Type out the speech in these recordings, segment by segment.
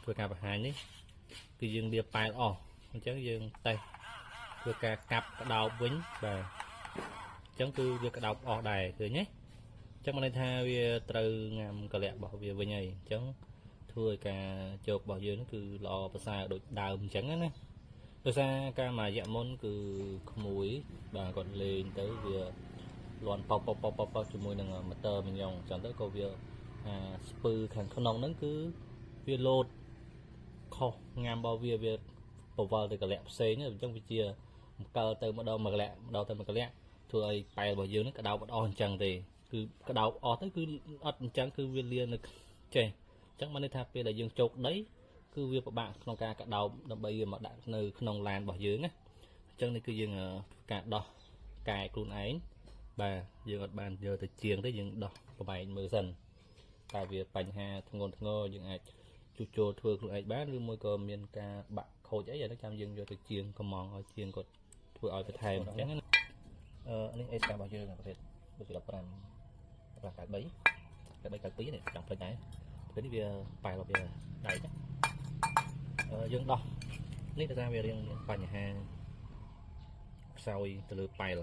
ធ្វើការបង្ហាញនេះគឺយើងលាប៉ែលអស់អញ្ចឹងយើងតេស្តធ្វើការកាប់ក្តោបវិញបាទអញ្ចឹងគឺវាក្តោបអស់ដែរឃើញទេអញ្ចឹងមានន័យថាវាត្រូវងាំកលៈរបស់វាវិញហើយអញ្ចឹងធ្វើឲ្យការជោគរបស់យើងគឺល្អប្រសើរដូចដើមអញ្ចឹងណាដោយសារការមួយរយៈមុនគឺក្មួយបាទគាត់លេងទៅវាលន់ប៉ប៉ជាមួយនឹងម៉ូទ័រមីយ៉ុងអញ្ចឹងទៅក៏វាស្ពឺខាងក្នុងហ្នឹងគឺវាលោតខុសងាំរបស់វាបវល់ទៅកលៈផ្សេងអញ្ចឹងវាជាម្កិលទៅម្ដងមួយកលៈធ្វើឲ្យប៉ែលរបស់យើងហ្នឹងក្តោបអត់អស់អញ្ចឹងទេគឺក្តោបអស់ទៅគឺអត់អញ្ចឹងគឺវាលានៅចេះអញ្ចឹងបានន័យថាពេលដែលយើងជោគដីគឺវាពិបាកក្នុងការក្តោបដើម្បីវាមកដាក់នៅក្នុងឡានរបស់យើងណាអញ្ចឹងនេះគឺយើងការដោះកែខ្លួនឯងបាទយើងអត់បានយកទៅជាងទេយើងដោះប្របែកមើលសិនតែវាបញ្ហាធ្ងន់ធ្ងរយើងអាចជួសជុលធ្វើខ្លួនឯងបានឬមួយក៏មានការបាក់ខូចអីអានេះចាំយើងយកទៅជាងកំងឲ្យជាងគាត់ធ្វើឲ្យបន្ថែមអញ្ចឹងនេះអេសការបស់យើងប្រភេទដូចជា15 93 92នេះចង់ផ្លេចដែរពេលនេះវាប៉ែលរបស់វាដៃណាយើងដោះនេះទៅថាវារៀងមានបញ្ហាខ្សោយទៅលើប៉ែល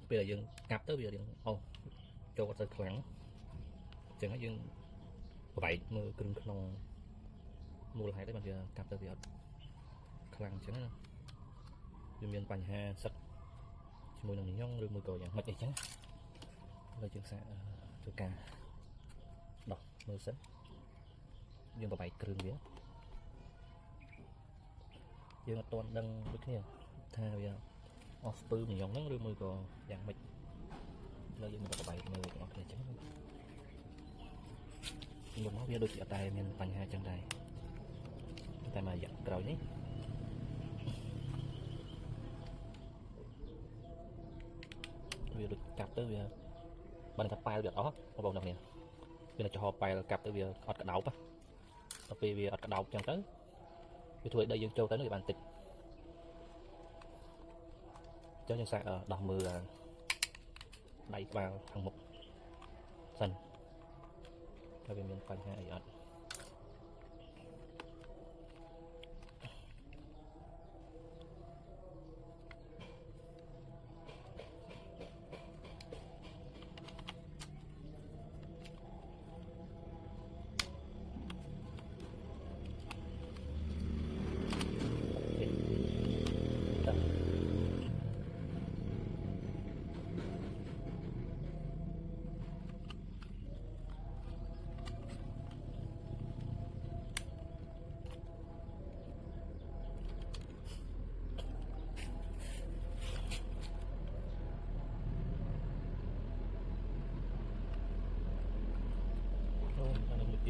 ពេលដែលយើងកាប់ទៅវារៀងអូសចូលអត់ទៅខ្លាំងអញ្ចឹងហើយយើងប្របែកមើលគ្រឿងក្នុងមូលហេតុđấyបានវាកាប់ទៅវាអត់ខ្លាំងអញ្ចឹងណាវាមានបញ្ហាសឹកជាមួយនឹងញ៉ុងឬមួយក៏យ៉ាងម៉េចអីចឹងលើយើងសាកធ្វើការដោះមើលសិនយើងប្របែកគ្រឿងវាយើងអត់ទាន់ដឹងដូចគ្នាថាវាអស់ស្ពឺញ៉ុងហ្នឹងឬមួយក៏យ៉ាងម៉េចលើយើងប្របែកមើលទាំងអស់គ្នាអញ្ចឹងខ្ញុំមកវាដូចជាអត់តែមានបញ្ហាចឹងដែរតែមករយៈក្រោយនេះវាដូចកាប់ទៅវាបានតែប៉ែលវាអត់អស់បងប្អូនគ្នាវានៅចំហប៉ែលកាប់ទៅវាអត់ក្តោបដល់ពេលវាអត់ក្តោបចឹងទៅវាធ្វើឲ្យដីយើងចូលទៅនោះវាបានតិចចឹងយើងសាកដោះមើលដៃក្បាលខាងមុខសិនថាវាមានបញ្ហាអីអត់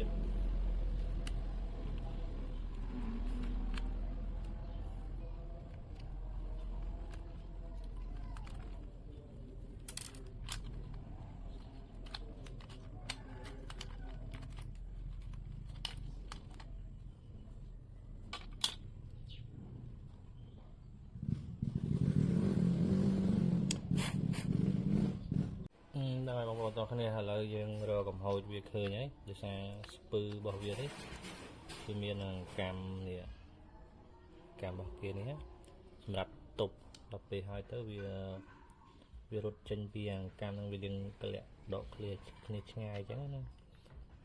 ទៀតដល់ហើយបងប្អូនទាំងគ្នាឥឡូវយើងរកកំហូចវាឃើញហើយដោយសារស្ពឺរបស់វានេះគឺមានកម្មនេះកម្មរបស់គេនេះសម្រាប់ទប់ដល់ពេលហើយទៅវារត់ចេញពីកម្មនឹងវាយើងកលាក់ដកគ្នាឆ្ងាយអញ្ចឹងណា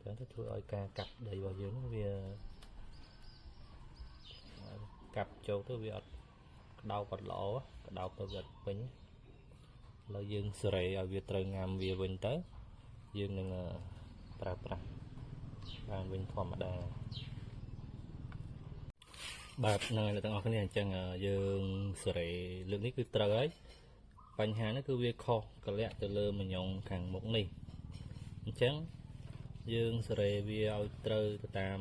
ចឹងទៅធ្វើឲ្យការកាប់ដីរបស់យើងវាកាប់ចូលទៅវាអត់ក្តោបអត់ល្អក្តោបទៅវាអត់ពេញឥឡូវយើងសេរីឲ្យវាត្រូវងាំវាវិញទៅយើងនឹងប្រើប្រាស់បានវិញធម្មតាបាទហ្នឹងហើយទាំងអស់គ្នាអញ្ចឹងយើងសេរីលើកនេះគឺត្រូវហើយបញ្ហានេះគឺវាខុសកលៈទៅលើមញងខាងមុខនេះអញ្ចឹងយើងសេរីវាឲ្យត្រូវទៅតាម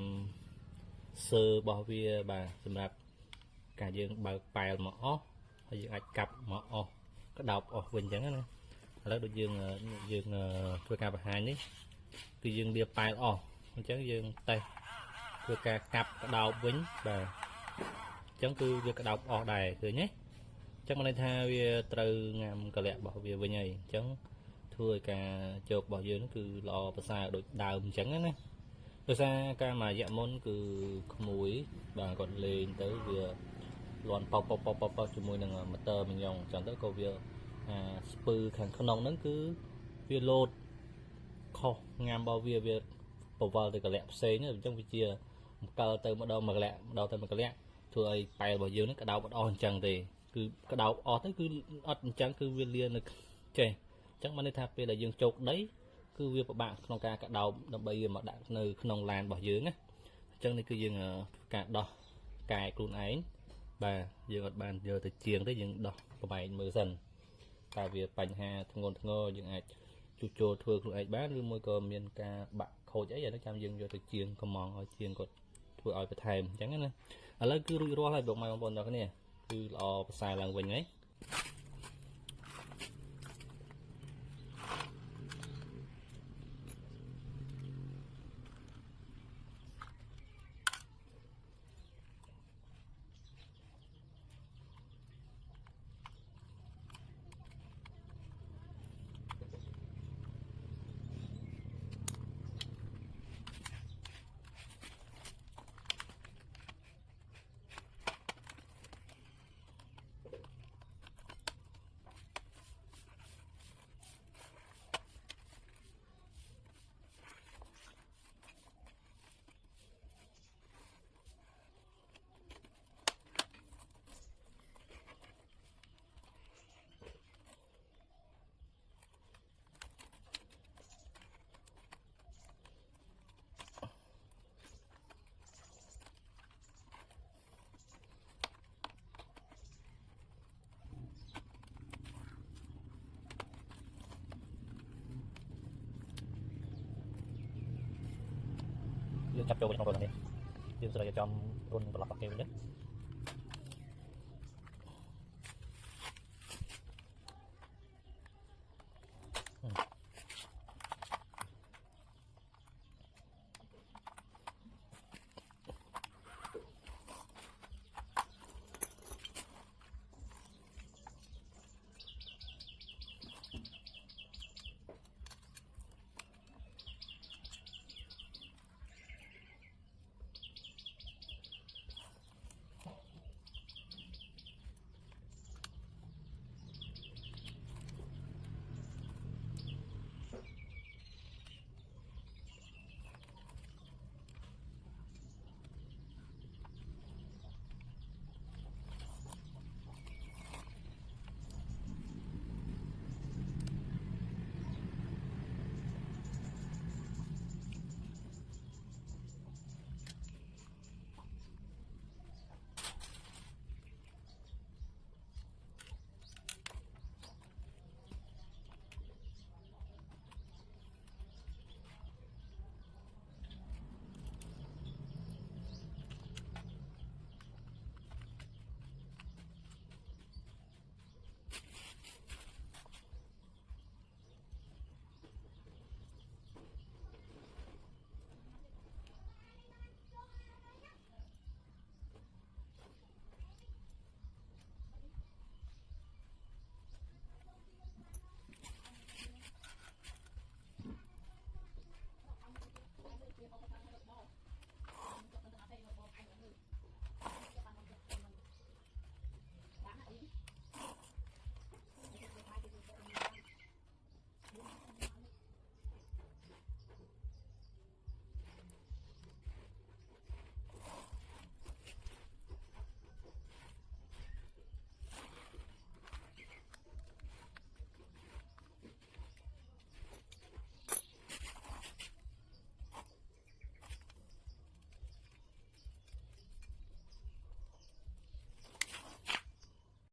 សើរបស់វាបាទសម្រាប់ការយើងបើកប៉ែលមកអស់ហើយយើងអាចកាប់មកអស់ក្តោបអស់វិញអញ្ចឹងណាឥឡូវដូចយើងធ្វើការបង្ហាញនេះគឺយើងលាប៉ែលអស់អញ្ចឹងយើងតេស្តធ្វើការកាប់ក្តោបវិញបាទអញ្ចឹងគឺវាក្តោបអស់ដែរឃើញទេអញ្ចឹងមានន័យថាវាត្រូវងាំកលៈរបស់វាវិញហើយអញ្ចឹងធ្វើឲ្យការជោគរបស់យើងគឺល្អប្រសើរដូចដើមអញ្ចឹងណាអ ដោយសារការមករយៈមុនគឺក្មួយបាទគាត់លេងទៅវាលាន់ប៉ោជាមួយនឹងម៉ូទ័រមីយ៉ុងអញ្ចឹងទៅក៏វាស្ពឺខាងក្នុងហ្នឹងគឺវាលោតខុសញ៉ាំរបស់វាពវល់ទៅកលៈផ្សេងអញ្ចឹងវាជាអង្គលទៅម្ដងមួយកលៈធ្វើឲ្យប៉ែរបស់យើងហ្នឹងក្តោបអត់អស់អញ្ចឹងទេគឺក្តោបអស់ទៅគឺអត់អញ្ចឹងគឺវាលានៅចេះអញ្ចឹងបានន័យថាពេលដែលយើងជោគដីគឺវាពិបាកក្នុងការក្តោបដើម្បីវាមកដាក់នៅក្នុងឡានរបស់យើងណាអញ្ចឹងនេះគឺយើងការដោះកែខ្លួនឯងបាទយើងអត់បានយកទៅជាងទេយើងដោះប្របែកមើលសិនតើវាបញ្ហាធ្ងន់ធ្ងរយើងអាចជួសជុលធ្វើខ្លួនឯងបានឬមួយក៏មានការបាក់ខូចអីអានោះចាំយើងយកទៅជាងកំងឲ្យជាងគាត់ធ្វើឲ្យបន្ថែមអញ្ចឹងណាឥឡូវគឺរួចរាល់ហើយបងប្អូនទាំងគ្នាគឺល្អប្រសើរឡើងវិញហើយយើងចាប់ចូលក្នុងខ្លួននេះយើងត្រូវចំរុនប្រឡប់អកគេវិញ